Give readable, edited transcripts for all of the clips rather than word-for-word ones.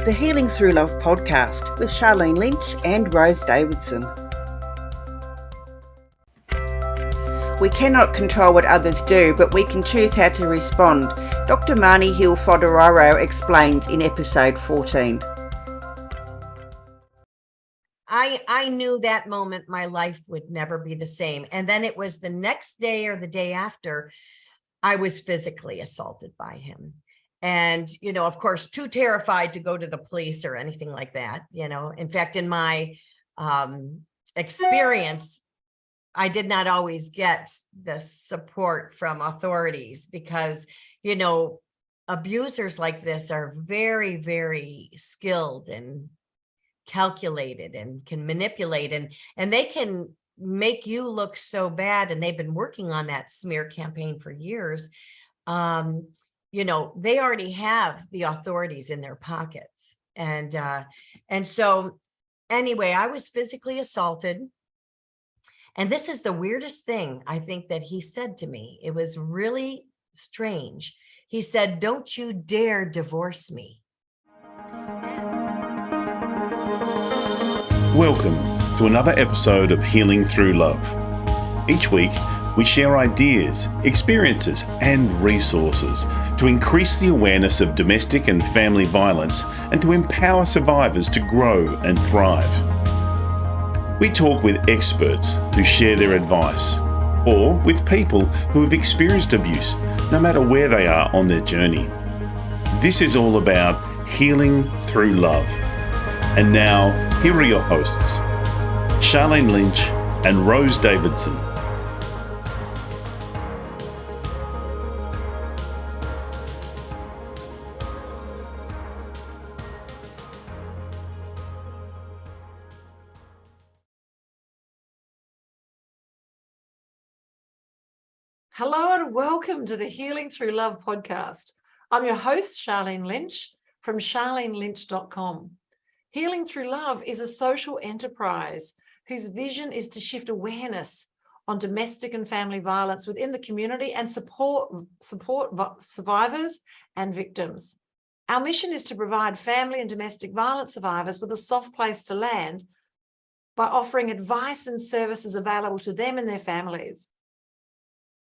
the Healing Through Love podcast with Charlene Lynch and Rose Davidson. We cannot control what others do, but we can choose how to respond. Dr. Marni Foderaro explains in episode 14. I knew that moment my life would never be the same. And then it was the next day or the day after, I was physically assaulted by him. And, of course, too terrified to go to the police or anything like that. In fact, in my experience, I did not always get the support from authorities because, abusers like this are very, very skilled and calculated and can manipulate and they can make you look so bad. And they've been working on that smear campaign for years. They already have the authorities in their pockets. And so anyway, I was physically assaulted. And this is the weirdest thing I think that he said to me. It was really strange. He said, "Don't you dare divorce me." Welcome to another episode of Healing Through Love. Each week, we share ideas, experiences, and resources to increase the awareness of domestic and family violence and to empower survivors to grow and thrive. We talk with experts who share their advice, or with people who have experienced abuse, no matter where they are on their journey. This is all about healing through love. And now, here are your hosts, Charlene Lynch and Rose Davidson. Hello and welcome to the Healing Through Love podcast. I'm your host, Charlene Lynch from charlenelynch.com. Healing Through Love is a social enterprise whose vision is to shift awareness on domestic and family violence within the community and support survivors and victims. Our mission is to provide family and domestic violence survivors with a soft place to land by offering advice and services available to them and their families.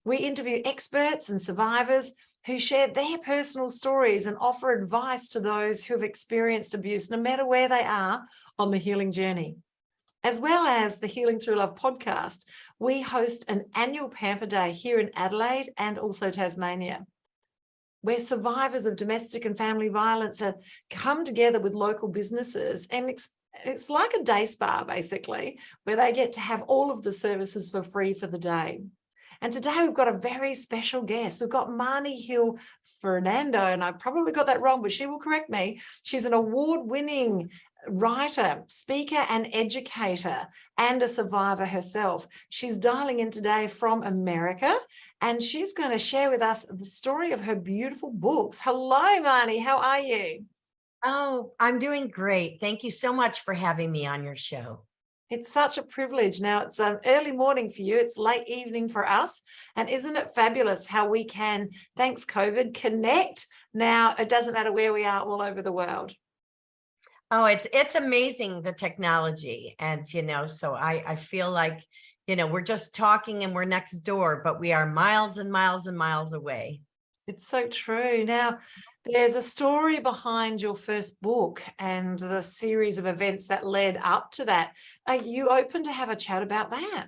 We interview experts and survivors who share their personal stories and offer advice to those who have experienced abuse, no matter where they are on the healing journey. As well as the Healing Through Love podcast, we host an annual Pamper Day here in Adelaide and also Tasmania, where survivors of domestic and family violence have come together with local businesses. And it's like a day spa, basically, where they get to have all of the services for free for the day. And today we've got a very special guest. We've got Marni Fernando, and I probably got that wrong, but she will correct me. She's an award-winning writer, speaker, and educator, and a survivor herself. She's dialing in today from America, and she's going to share with us the story of her beautiful books. Hello, Marni. How are you? Oh, I'm doing great. Thank you so much for having me on your show. It's such a privilege. Now, it's early morning for you. It's late evening for us. And isn't it fabulous how we can, thanks COVID, connect now? It doesn't matter where we are all over the world. Oh, it's amazing, the technology. And, so I feel like, we're just talking and we're next door, but we are miles and miles and miles away. It's so true. Now, there's a story behind your first book and the series of events that led up to that. Are you open to have a chat about that?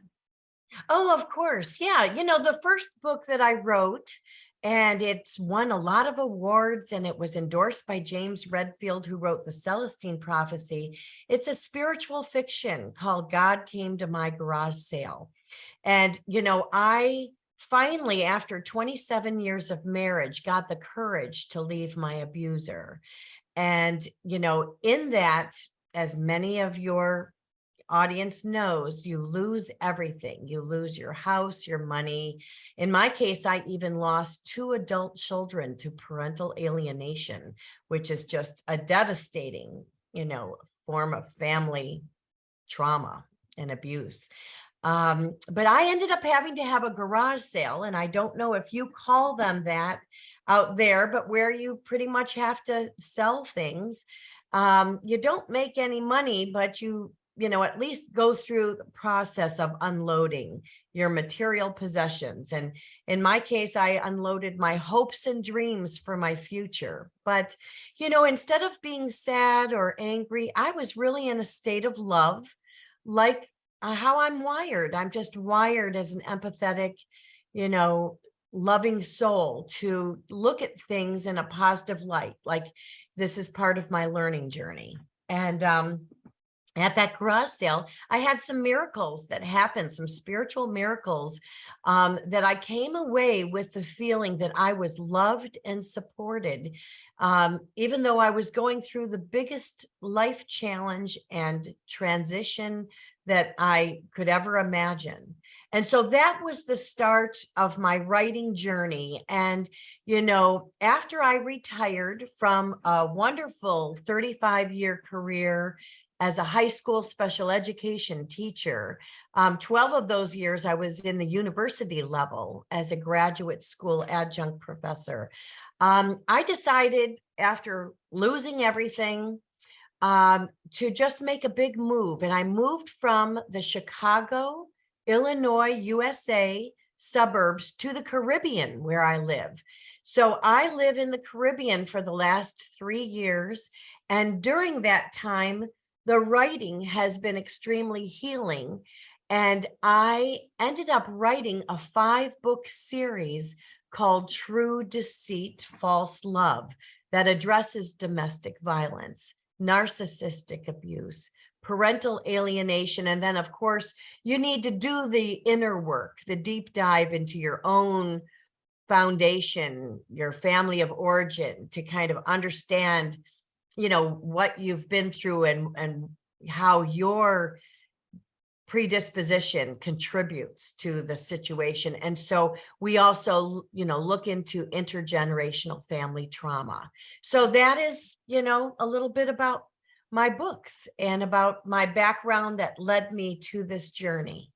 Oh, of course. Yeah. The first book that I wrote, and it's won a lot of awards, and it was endorsed by James Redfield, who wrote The Celestine Prophecy. It's a spiritual fiction called God Came to My Garage Sale. And, I finally, after 27 years of marriage, got the courage to leave my abuser. And, in that, as many of your audience knows, you lose everything. You lose your house, your money. In my case, I even lost 2 adult children to parental alienation, which is just a devastating, form of family trauma and abuse. But I ended up having to have a garage sale, and I don't know if you call them that out there, but where you pretty much have to sell things. You don't make any money, but you know, at least go through the process of unloading your material possessions. And in my case, I unloaded my hopes and dreams for my future. But, you know, instead of being sad or angry, I was really in a state of love, like how I'm wired. I'm just wired as an empathetic, you know, loving soul to look at things in a positive light. Like this is part of my learning journey. And at that garage sale, I had some miracles that happened, some spiritual miracles, that I came away with the feeling that I was loved and supported, even though I was going through the biggest life challenge and transition that I could ever imagine. And so that was the start of my writing journey. And, you know, after I retired from a wonderful 35-year career as a high school special education teacher, 12 of those years I was in the university level as a graduate school adjunct professor. I decided after losing everything to just make a big move. And I moved from the Chicago, Illinois, USA suburbs to the Caribbean where I live. So I live in the Caribbean for the last 3 years. And during that time, the writing has been extremely healing. And I ended up writing a 5-book series called True Deceit, False Love that addresses domestic violence, narcissistic abuse, parental alienation. And then, of course, you need to do the inner work, the deep dive into your own foundation, your family of origin, to kind of understand, you know, what you've been through and how your predisposition contributes to the situation. And so we also, you know, look into intergenerational family trauma. So that is, you know, a little bit about my books and about my background that led me to this journey.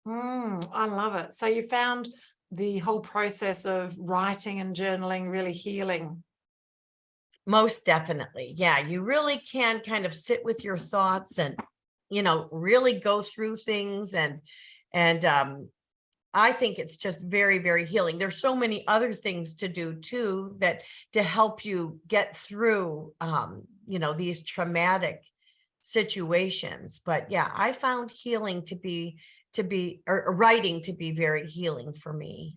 I love it. So you found the whole process of writing and journaling really healing. Most definitely. Yeah, you really can kind of sit with your thoughts and, you know, really go through things. And I think it's just very, very healing. There's so many other things to do too, that to help you get through, you know, these traumatic situations. But yeah, I found healing or writing to be very healing for me.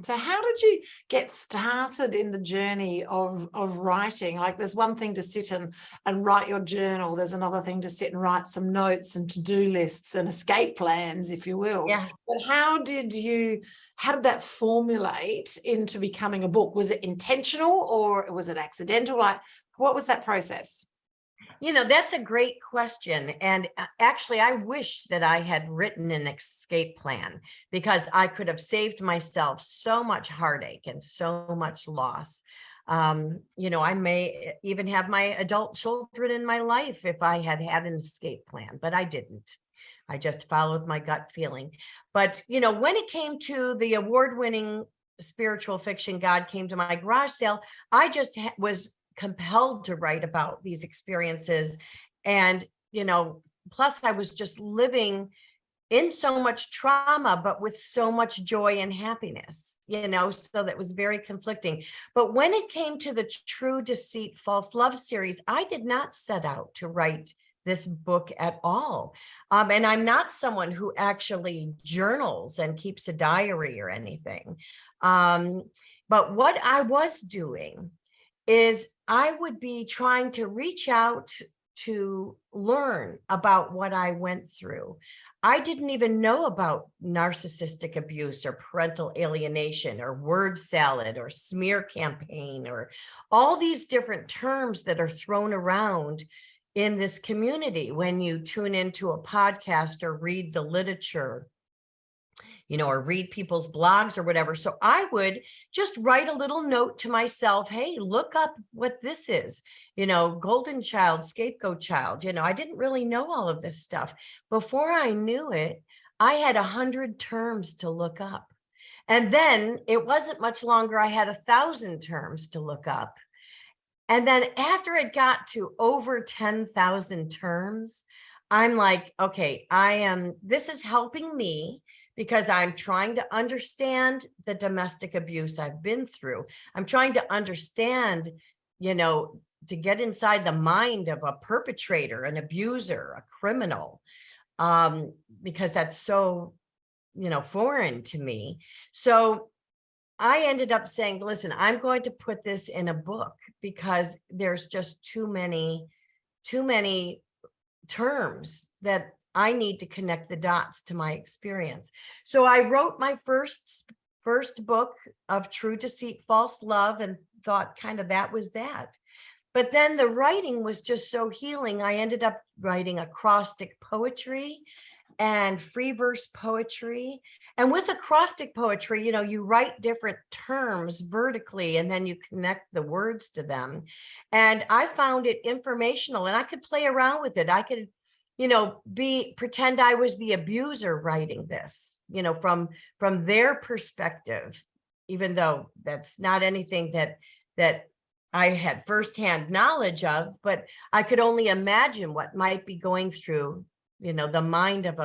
So how did you get started in the journey of writing? Like there's one thing to sit and write your journal. There's another thing to sit and write some notes and to-do lists and escape plans, if you will. Yeah. But how did that formulate into becoming a book? Was it intentional or was it accidental? Like, what was that process? You know, that's a great question. And actually, I wish that I had written an escape plan, because I could have saved myself so much heartache and so much loss. You know, I may even have my adult children in my life if I had had an escape plan, but I didn't. I just followed my gut feeling. But, you know, when it came to the award-winning spiritual fiction, God Came to My Garage Sale, I just was compelled to write about these experiences. And, you know, plus I was just living in so much trauma, but with so much joy and happiness, you know, so that was very conflicting. But when it came to the True Deceit, False Love series, I did not set out to write this book at all. And I'm not someone who actually journals and keeps a diary or anything. But what I was doing is I would be trying to reach out to learn about what I went through. I didn't even know about narcissistic abuse or parental alienation or word salad or smear campaign or all these different terms that are thrown around in this community when you tune into a podcast or read the literature, you know, or read people's blogs or whatever. So I would just write a little note to myself, hey, look up what this is, you know, golden child, scapegoat child. You know, I didn't really know all of this stuff. Before I knew it, I had 100 terms to look up. And then it wasn't much longer, I had 1,000 terms to look up. And then after it got to over 10,000 terms, I'm like, okay, this is helping me because I'm trying to understand the domestic abuse I've been through. I'm trying to understand, to get inside the mind of a perpetrator, an abuser, a criminal, because that's so, foreign to me. So I ended up saying, listen, I'm going to put this in a book because there's just too many terms that I need to connect the dots to my experience. So I wrote my first book of True Deceit, False Love, and thought kind of that was that. But then the writing was just so healing. I ended up writing acrostic poetry and free verse poetry. And with acrostic poetry, you write different terms vertically and then you connect the words to them. And I found it informational and I could play around with it. I could, pretend I was the abuser writing this, from their perspective, even though that's not anything that I had firsthand knowledge of, but I could only imagine what might be going through, the mind of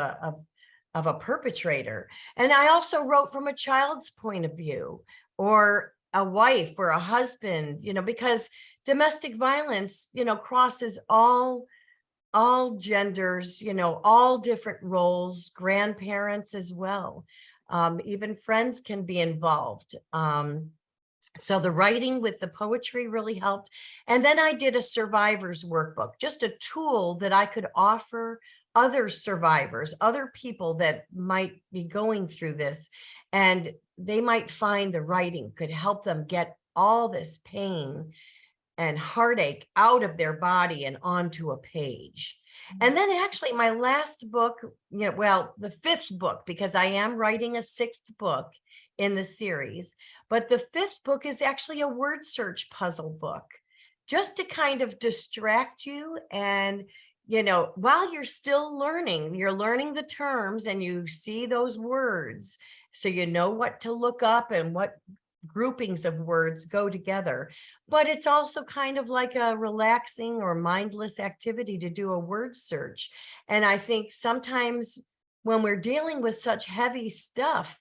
a perpetrator. And I also wrote from a child's point of view, or a wife or a husband, because domestic violence, crosses all genders, all different roles, grandparents as well. Even friends can be involved. So the writing with the poetry really helped. And then I did a survivor's workbook, just a tool that I could offer other survivors, other people that might be going through this, and they might find the writing could help them get all this pain and heartache out of their body and onto a page. And then actually my last book, the fifth book, because I am writing a sixth book in the series, but the fifth book is actually a word search puzzle book, just to kind of distract you. And while you're still learning, you're learning the terms and you see those words, so you know what to look up and what groupings of words go together. But it's also kind of like a relaxing or mindless activity to do a word search. And I think sometimes when we're dealing with such heavy stuff,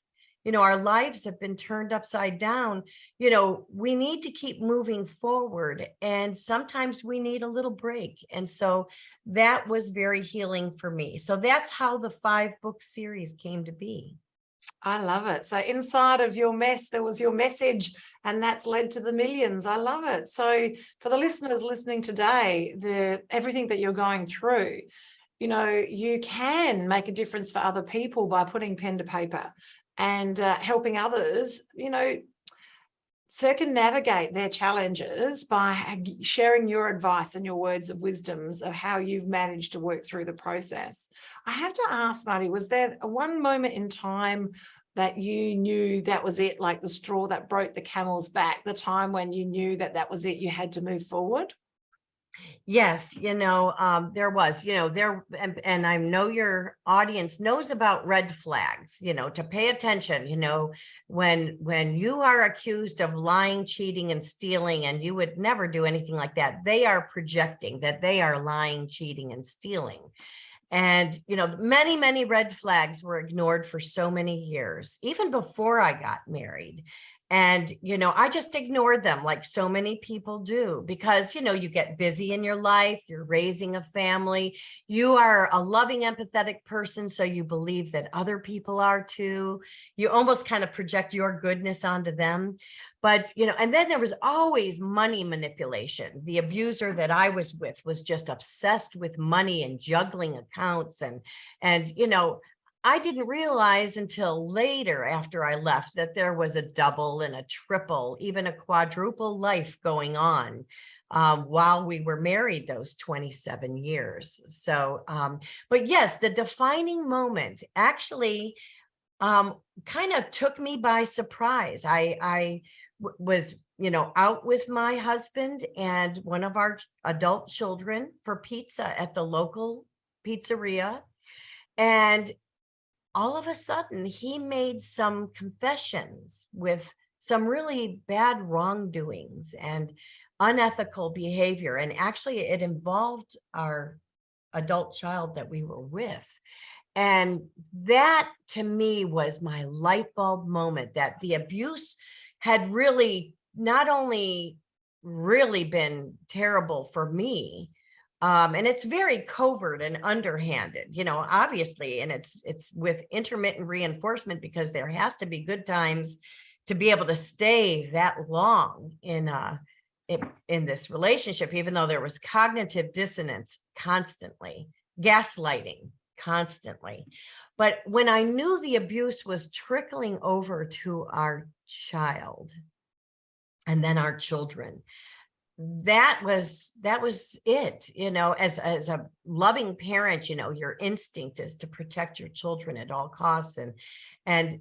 our lives have been turned upside down, we need to keep moving forward. And sometimes we need a little break. And so that was very healing for me. So that's how the 5-book series came to be. I love it. So inside of your mess, there was your message, and that's led to the millions. I love it. So for the listeners listening today, everything that you're going through, you can make a difference for other people by putting pen to paper and helping others, circumnavigate their challenges by sharing your advice and your words of wisdoms of how you've managed to work through the process. I have to ask, Marni, was there one moment in time that you knew that was it, like the straw that broke the camel's back, the time when you knew that was it, you had to move forward? Yes, there was, and I know your audience knows about red flags, to pay attention, when you are accused of lying, cheating, and stealing, and you would never do anything like that, they are projecting that they are lying, cheating, and stealing. And, many, many red flags were ignored for so many years, even before I got married. And, I just ignored them like so many people do, because, you get busy in your life, you're raising a family, you are a loving, empathetic person. So you believe that other people are too. You almost kind of project your goodness onto them. But, and then there was always money manipulation. The abuser that I was with was just obsessed with money and juggling accounts. And, I didn't realize until later after I left that there was a double and a triple, even a quadruple life going on while we were married those 27 years. So, but yes, the defining moment actually kind of took me by surprise. I was, out with my husband and one of our adult children for pizza at the local pizzeria. And all of a sudden, he made some confessions with some really bad wrongdoings. And unethical behavior. And actually, it involved our adult child that we were with. And that to me was my light bulb moment, that the abuse had really not only really been terrible for me, and it's very covert and underhanded, obviously, and it's with intermittent reinforcement, because there has to be good times to be able to stay that long in this relationship, even though there was cognitive dissonance constantly, gaslighting constantly. But when I knew the abuse was trickling over to our child and then our children, that was it. As a loving parent, your instinct is to protect your children at all costs. And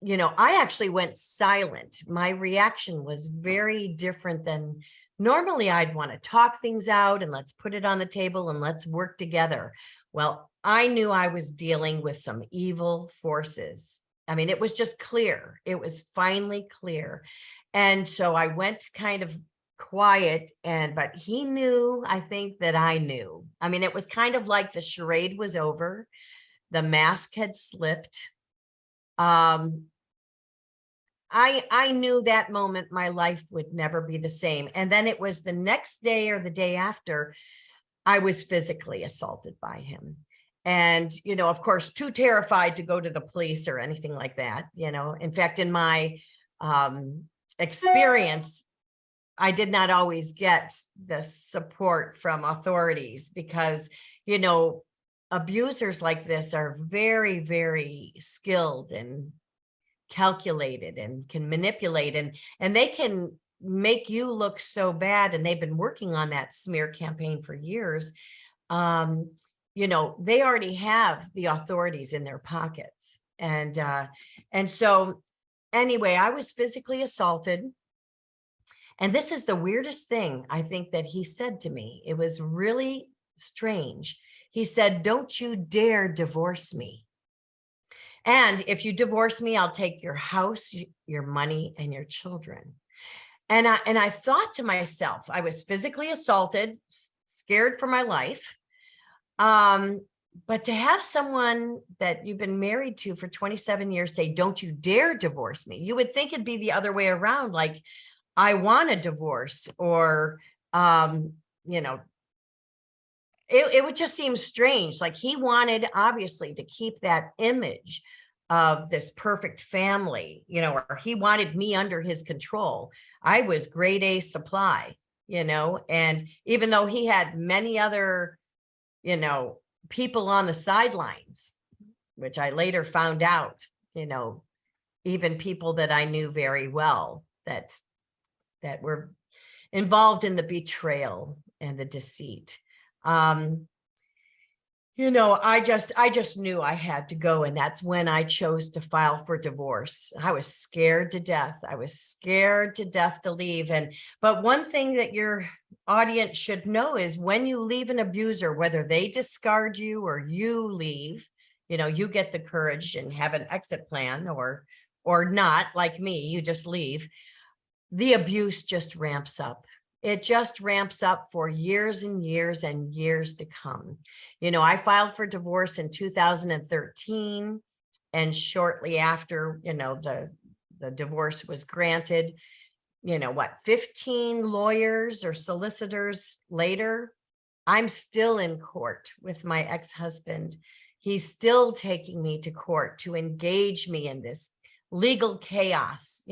I actually went silent. My reaction was very different than normally. I'd want to talk things out and let's put it on the table and let's work together. Well, I knew I was dealing with some evil forces. I mean, it was just clear. It was finally clear. And so I went kind of quiet, but he knew, I think, that I knew. I mean, it was kind of like the charade was over. The mask had slipped. I knew that moment my life would never be the same. And then it was the next day or the day after, I was physically assaulted by him. And, of course, too terrified to go to the police or anything like that. In fact, in my experience, I did not always get the support from authorities because, abusers like this are very, very skilled and calculated and can manipulate, and they can make you look so bad. And they've been working on that smear campaign for years. They already have the authorities in their pockets. And so anyway, I was physically assaulted. And this is the weirdest thing I think that he said to me. It was really strange. He said, "Don't you dare divorce me. And if you divorce me, I'll take your house, your money, and your children." And I thought to myself, I was physically assaulted, scared for my life. But to have someone that you've been married to for 27 years say, "Don't you dare divorce me," you would think it'd be the other way around. Like, I want a divorce, or, it would just seem strange. Like, he wanted, obviously, to keep that image of this perfect family, or he wanted me under his control. I was grade A supply, and even though he had many other, people on the sidelines, which I later found out, even people that I knew very well that were involved in the betrayal and the deceit. I just knew I had to go. And that's when I chose to file for divorce. I was scared to death. I was scared to death to leave. But one thing that your audience should know is when you leave an abuser, whether they discard you or you leave, you get the courage and have an exit plan, or not, like me, you just leave. The abuse just ramps up. It just ramps up for years and years and years to come. I filed for divorce in 2013, and shortly after, the divorce was granted, 15 lawyers or solicitors later, I'm still in court with my ex-husband. He's still taking me to court to engage me in this legal chaos,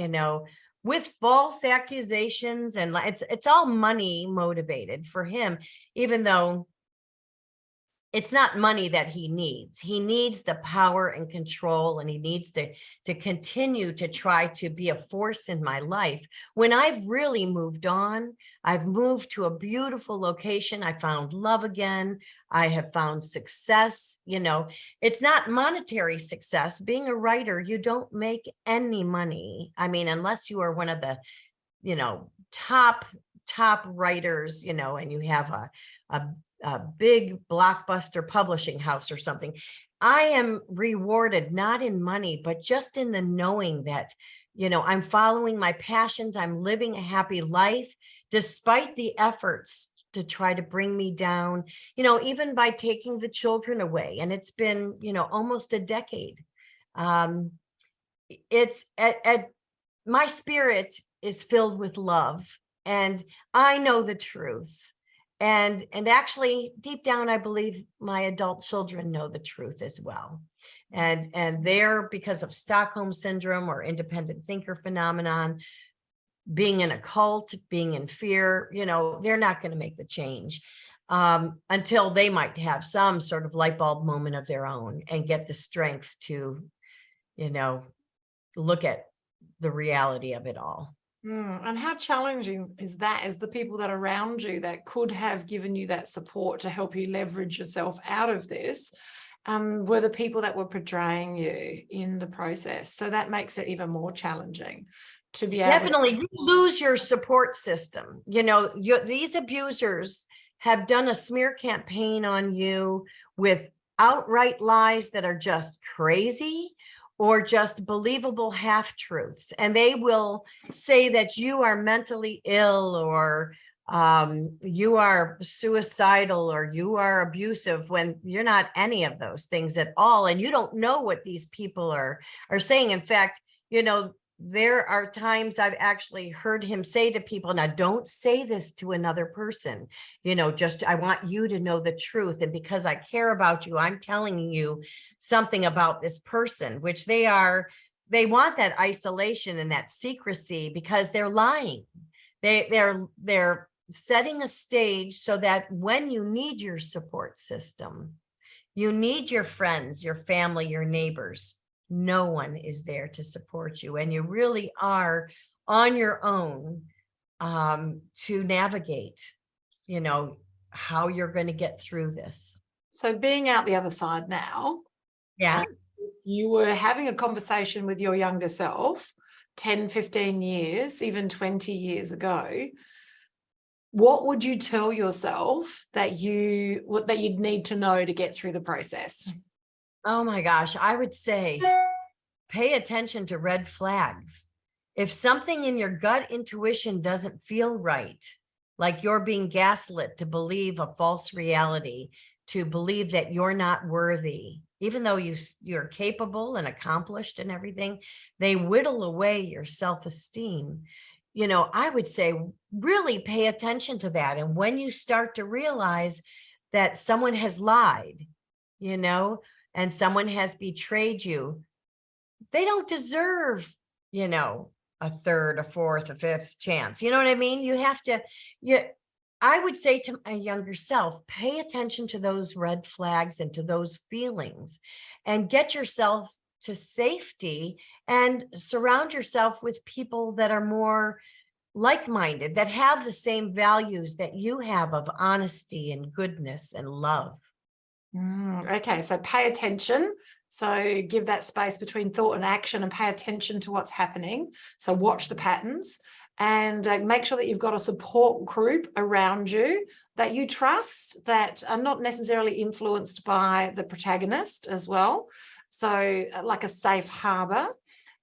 with false accusations, and it's all money motivated for him, even though it's not money that he needs. He needs the power and control, and he needs to continue to try to be a force in my life. When I've really moved on, I've moved to a beautiful location. I found love again. I have found success. It's not monetary success. Being a writer, you don't make any money. I mean, unless you are one of the, top writers, and you have a big blockbuster publishing house or something. I am rewarded not in money, but just in the knowing that, I'm following my passions. I'm living a happy life despite the efforts to try to bring me down, even by taking the children away. And it's been, almost a decade. It's my spirit is filled with love, and I know the truth. And actually, deep down, I believe my adult children know the truth as well. And they're, because of Stockholm syndrome or independent thinker phenomenon, being in a cult, being in fear, they're not going to make the change until they might have some sort of light bulb moment of their own and get the strength to, look at the reality of it all. And how challenging is that as the people that are around you that could have given you that support to help you leverage yourself out of this were the people that were portraying you in the process? So that makes it even more challenging to be able Definitely, you lose your support system. These abusers have done a smear campaign on you with outright lies that are just crazy or just believable half-truths. And they will say that you are mentally ill, or you are suicidal, or you are abusive, when you're not any of those things at all. And you don't know what these people are saying. In fact, there are times I've actually heard him say to people, now don't say this to another person, just, I want you to know the truth. And because I care about you, I'm telling you something about this person, which they want that isolation and that secrecy because they're lying. They're setting a stage so that when you need your support system, you need your friends, your family, your neighbors, no one is there to support you. And you really are on your own to navigate, how you're going to get through this. So being out the other side now, you were having a conversation with your younger self 10, 15 years, even 20 years ago. What would you tell yourself that you'd need to know to get through the process? Oh my gosh, I would say pay attention to red flags. If something in your gut intuition doesn't feel right, like you're being gaslit to believe a false reality, to believe that you're not worthy, even though you're capable and accomplished and everything, they whittle away your self-esteem. I would say really pay attention to that. And when you start to realize that someone has lied, and someone has betrayed you, they don't deserve, a third, a fourth, a fifth chance. You know what I mean? You have to, I would say to my younger self, pay attention to those red flags and to those feelings and get yourself to safety and surround yourself with people that are more like-minded, that have the same values that you have of honesty and goodness and love. Okay, so pay attention. So give that space between thought and action and pay attention to what's happening. So watch the patterns and make sure that you've got a support group around you that you trust, that are not necessarily influenced by the protagonist as well. So like a safe harbor.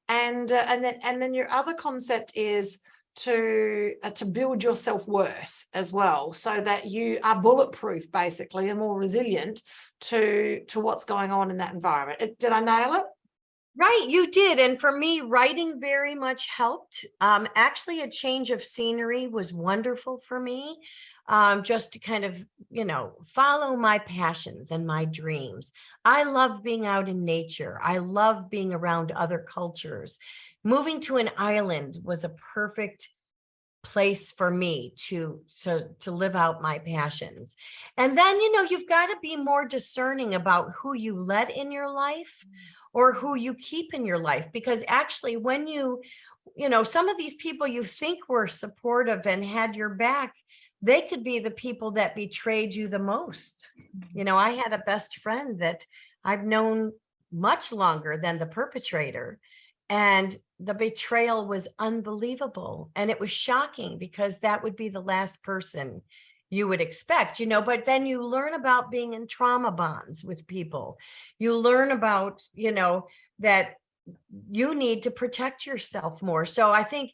And then your other concept is to build your self-worth as well, so that you are bulletproof basically and more resilient to what's going on in that environment. Did I nail it? Right, you did. And for me, writing very much helped. Actually, a change of scenery was wonderful for me. Just to kind of, follow my passions and my dreams. I love being out in nature. I love being around other cultures. Moving to an island was a perfect place for me to live out my passions. And then, you've got to be more discerning about who you let in your life or who you keep in your life, because actually when some of these people you think were supportive and had your back, they could be the people that betrayed you the most. I had a best friend that I've known much longer than the perpetrator, and the betrayal was unbelievable. And it was shocking because that would be the last person you would expect, but then you learn about being in trauma bonds with people. You learn about, that you need to protect yourself more. So I think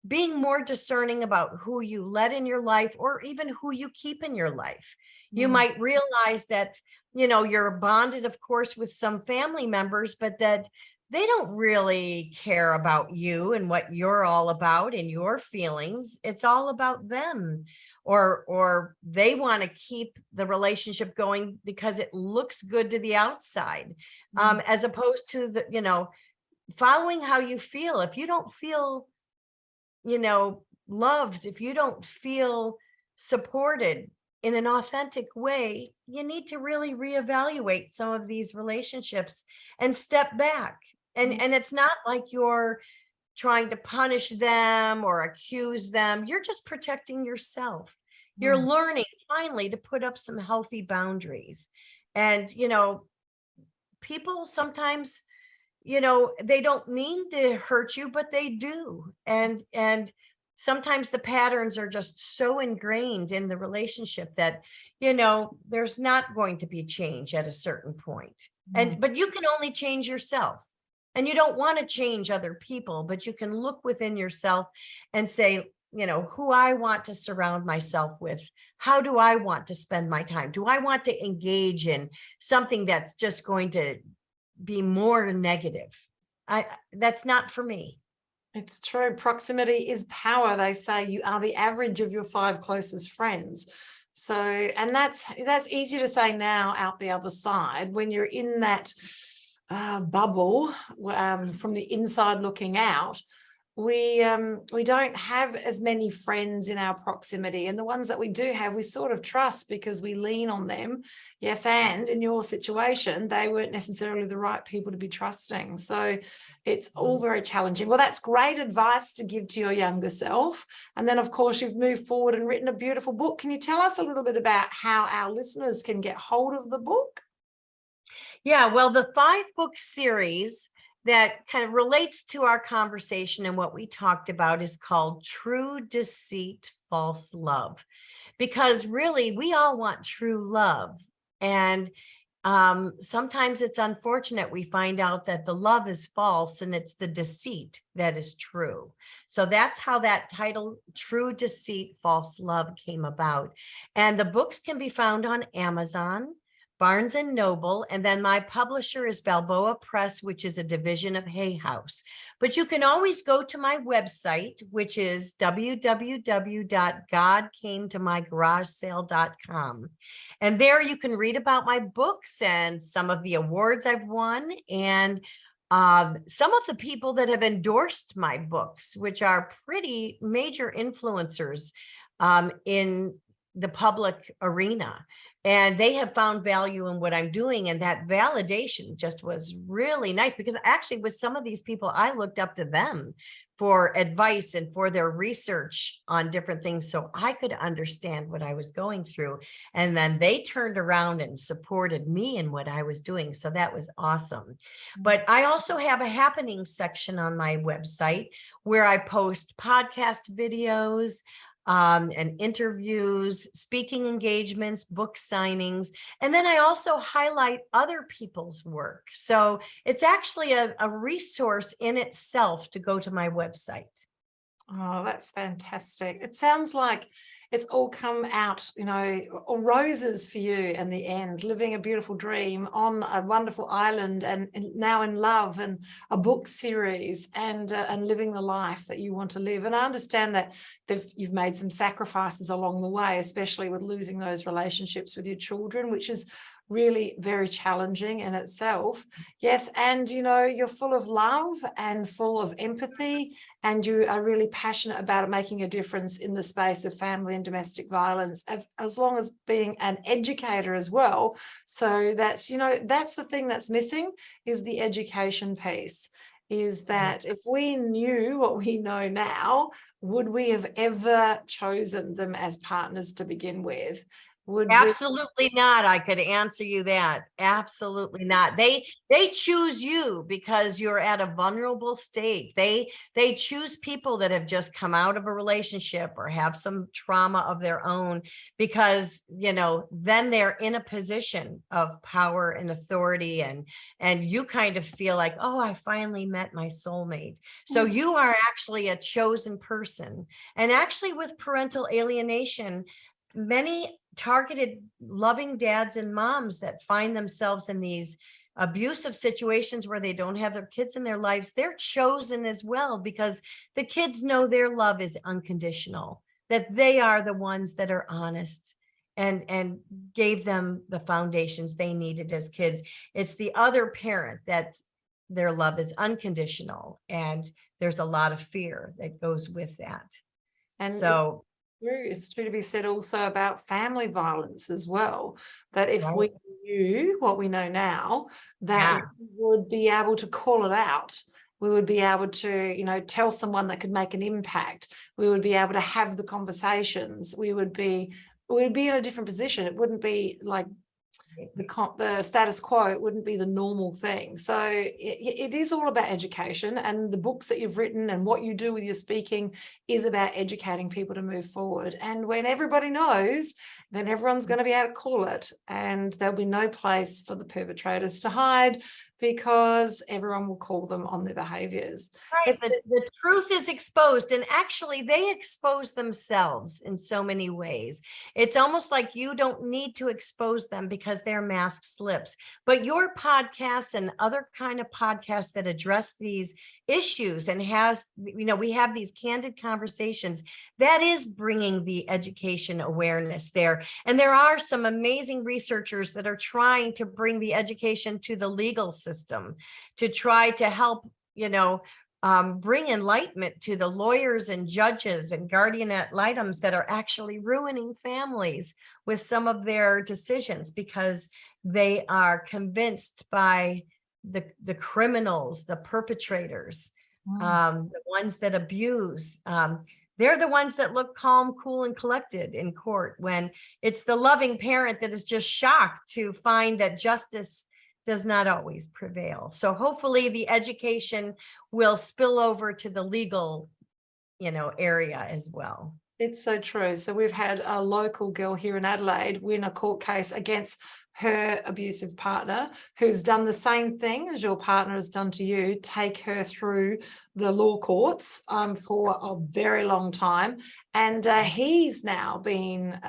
being more discerning about who you let in your life or even who you keep in your life. You might realize that, you're bonded, of course, with some family members, but that they don't really care about you and what you're all about and your feelings. It's all about them. Or they want to keep the relationship going because it looks good to the outside, as opposed to following how you feel. If you don't feel, loved, if you don't feel supported in an authentic way, you need to really reevaluate some of these relationships and step back. And it's not like you're trying to punish them or accuse them. You're just protecting yourself. You're learning finally to put up some healthy boundaries. And, people sometimes, they don't mean to hurt you, but they do. And sometimes the patterns are just so ingrained in the relationship that, there's not going to be change at a certain point. But you can only change yourself. And you don't want to change other people, but you can look within yourself and say, who I want to surround myself with. How do I want to spend my time? Do I want to engage in something that's just going to be more negative? That's not for me. It's true. Proximity is power. They say you are the average of your 5 closest friends. So, and that's easy to say now out the other side when you're in that bubble from the inside looking out. We don't have as many friends in our proximity, and the ones that we do have, we sort of trust because we lean on them. Yes, and in your situation, they weren't necessarily the right people to be trusting. So it's all very challenging. Well, that's great advice to give to your younger self. And then, of course, you've moved forward and written a beautiful book. Can you tell us a little bit about how our listeners can get hold of the book? Yeah, well, the 5-book series that kind of relates to our conversation and what we talked about is called True Deceit, False Love, because really we all want true love. And sometimes it's unfortunate we find out that the love is false and it's the deceit that is true. So that's how that title, True Deceit, False Love, came about. And the books can be found on Amazon, Barnes and Noble, and then my publisher is Balboa Press, which is a division of Hay House. But you can always go to my website, which is www.godcametomygaragesale.com. And there you can read about my books and some of the awards I've won and some of the people that have endorsed my books, which are pretty major influencers in the public arena. And they have found value in what I'm doing. And that validation just was really nice because actually with some of these people, I looked up to them for advice and for their research on different things so I could understand what I was going through. And then they turned around and supported me in what I was doing. So that was awesome. But I also have a happening section on my website where I post podcast videos, and interviews, speaking engagements, book signings. And then I also highlight other people's work. So it's actually a resource in itself to go to my website. Oh, that's fantastic. It sounds like it's all come out, all roses for you in the end, living a beautiful dream on a wonderful island and now in love and a book series and living the life that you want to live. And I understand that you've made some sacrifices along the way, especially with losing those relationships with your children, which is really very challenging in itself. Yes, and you're full of love and full of empathy, and you are really passionate about making a difference in the space of family and domestic violence, as long as being an educator as well. So that's the thing that's missing is the education piece. Is that if we knew what we know now, would we have ever chosen them as partners to begin with? Absolutely not. I could answer you that. Absolutely not. They choose you because you're at a vulnerable state. They choose people that have just come out of a relationship or have some trauma of their own, because then they're in a position of power and authority, and you kind of feel like, oh, I finally met my soulmate. So you are actually a chosen person. And actually, with parental alienation, many targeted loving dads and moms that find themselves in these abusive situations where they don't have their kids in their lives, they're chosen as well, because the kids know their love is unconditional, that they are the ones that are honest and gave them the foundations they needed as kids. It's the other parent that their love is unconditional, and there's a lot of fear that goes with that. And so it's true to be said also about family violence as well, that if Right. we knew what we know now, that Yeah. we would be able to call it out. We would be able to, tell someone that could make an impact. We would be able to have the conversations. We would be in a different position. It wouldn't be like the status quo. It wouldn't be the normal thing. So it is all about education, and the books that you've written and what you do with your speaking is about educating people to move forward. And when everybody knows, then everyone's going to be able to call it, and there'll be no place for the perpetrators to hide, because everyone will call them on their behaviors. Right. The truth is exposed, and actually they expose themselves in so many ways. It's almost like you don't need to expose them because their mask slips. But your podcasts and other kind of podcasts that address these issues and we have these candid conversations, that is bringing the education awareness there. And there are some amazing researchers that are trying to bring the education to the legal system to try to help, bring enlightenment to the lawyers and judges and guardian ad litems that are actually ruining families with some of their decisions, because they are convinced by the criminals, the perpetrators, the ones that abuse. They're the ones that look calm, cool, and collected in court, when it's the loving parent that is just shocked to find that justice does not always prevail. So hopefully the education will spill over to the legal, area as well. It's so true. So we've had a local girl here in Adelaide win a court case against her abusive partner, who's done the same thing as your partner has done to you, take her through the law courts for a very long time. And he's now been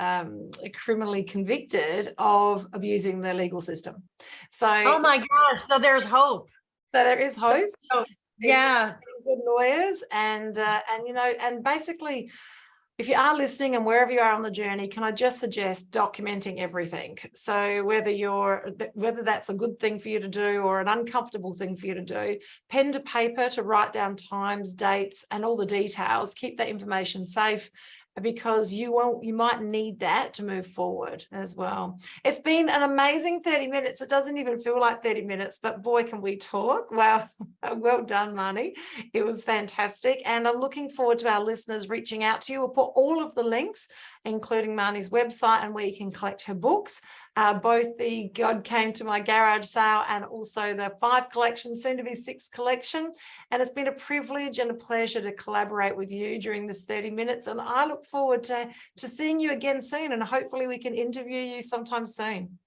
criminally convicted of abusing the legal system. So, oh my gosh, so there's hope. So there is hope. Yeah. Good lawyers and basically, if you are listening and wherever you are on the journey, can I just suggest documenting everything? So whether that's a good thing for you to do or an uncomfortable thing for you to do, pen to paper to write down times, dates, and all the details. Keep that information safe, because you might need that to move forward as well. It's been an amazing 30 minutes. It doesn't even feel like 30 minutes, but boy, can we talk. Wow. Well done, Marni. It was fantastic. And I'm looking forward to our listeners reaching out to you. We'll put all of the links, including Marni's website and where you can collect her books, both the God Came to My Garage sale and also the 5 collection, soon to be 6 collection. And it's been a privilege and a pleasure to collaborate with you during this 30 minutes. And I look forward to seeing you again soon, and hopefully we can interview you sometime soon.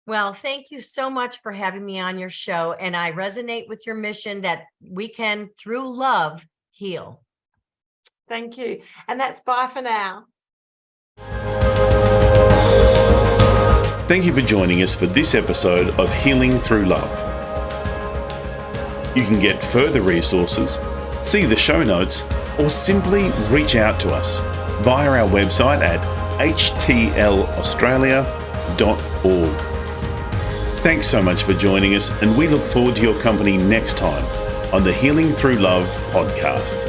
Well, thank you so much for having me on your show. And I resonate with your mission that we can, through love, heal. Thank you. And that's bye for now. Thank you for joining us for this episode of Healing Through Love. You can get further resources, see the show notes, or simply reach out to us via our website at htlaustralia.org. Thanks so much for joining us, and we look forward to your company next time on the Healing Through Love podcast.